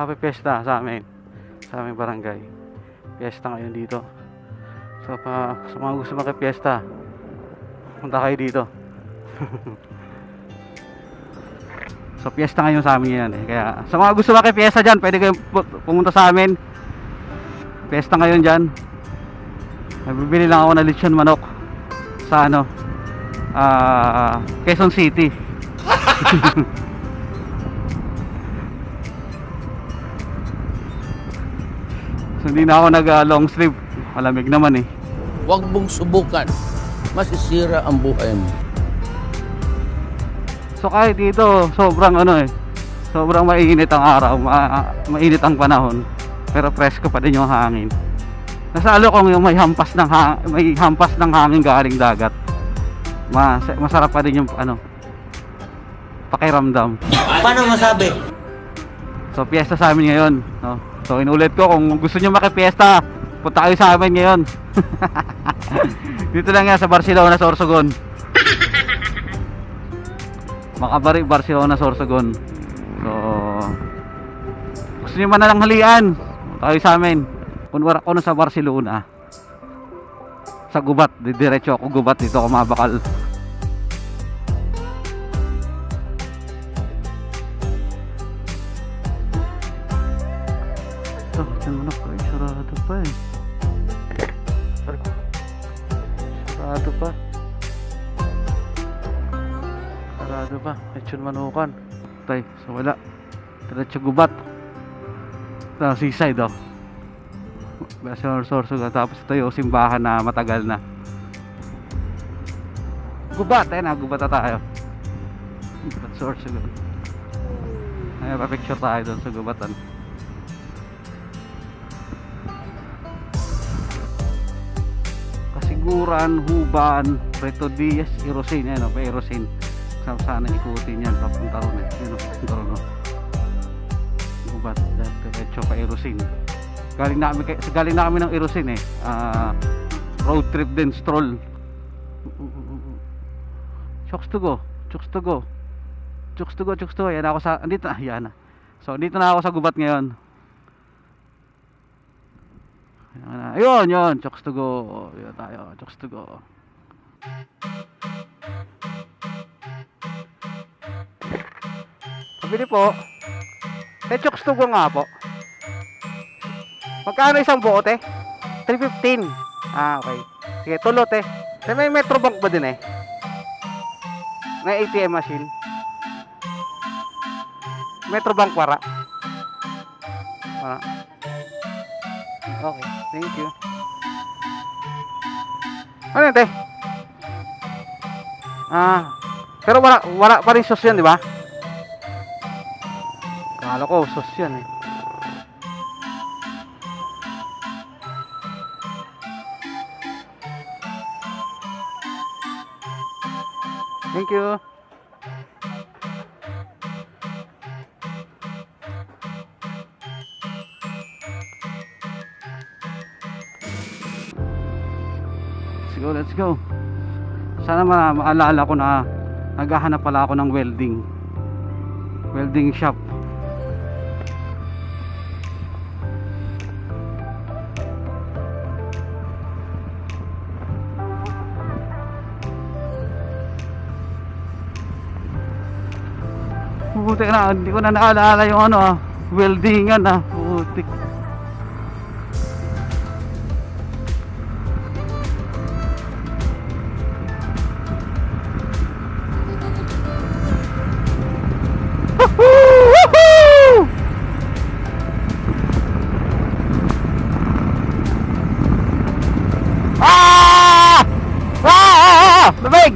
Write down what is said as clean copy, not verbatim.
Happy Fiesta sa amin. Sa aming barangay. Fiesta ngayon dito. So sa mga gusto maki-fiesta, punta kayo dito. So fiesta ngayon sa amin yan eh. Kaya sa mga gusto maki-fiesta dyan, pwede kayong pumunta sa amin. Fiesta ngayon dyan. Bibili lang ako ng lechon manok sa ano, Quezon City. So hindi na ako nag long sleeve. Malamig naman eh. Huwag mong subukan. Masisira ang buhay mo. So kahit dito sobrang ano eh, sobrang mainit ang araw, mainit ang panahon, pero presko pa din yung hangin. Nasalo kong yung may hampas ng hangin galing dagat. Masarap pa din yung ano, pakiramdam. Paano masabi? So piyesta sa amin ngayon, no? So inulit ko, kung gusto niyo makipiesta, punta kayo sa amin ngayon. Dito lang yan sa Barcelona, Sorsogon. Makabari, Barcelona, Sorsogon. So gusto niyo man na lang halian, punta kayo sa amin. Kunwari ako na sa Barcelona, sa Gubat, diretso ako Gubat, dito ako mabakal. Sarado pa eh. Sarado pa. Sarado pa. Lechon manukan. Tay, so wala. Diretso Gubat. Sa seaside oh. Sorsogon. Tapos ito yung simbahan na matagal na. Gubat, ayun na, Gubat na tayo. Sorsogon. Ay, pa-picture tayo doon sa Gubatan. Kasiguran, Huban, Preto Diaz, Irosin. Ayun o, pa Irosin. Sana ikutin yan, papunta ron eh. Yun o, papunta ron o. Gubat, diretso pa Irosin. Galing na kami ng Irosin eh. Road trip din, stroll. Chokes to go. Yan ako sa, andito na, yan na. So, andito na ako sa Gubat ngayon. Ayun, chokes to go. Yan tayo, chokes to go. Pabili po. Chokes to go nga po. Magkano isang buo, te? 315. Okay. Sige, tulo, te. May Metrobank ba din eh? May ATM machine. Metrobank para. Okay, thank you. Ano yun, te? Pero wala pa rin sauce yan, di ba? Kala ko, sauce yan eh. Thank you. Let's go. Sana maalala ko na naghahanap pala ako ng welding shop. Putik na, hindi ko na naalala yung ano weldingan putik. Lamig!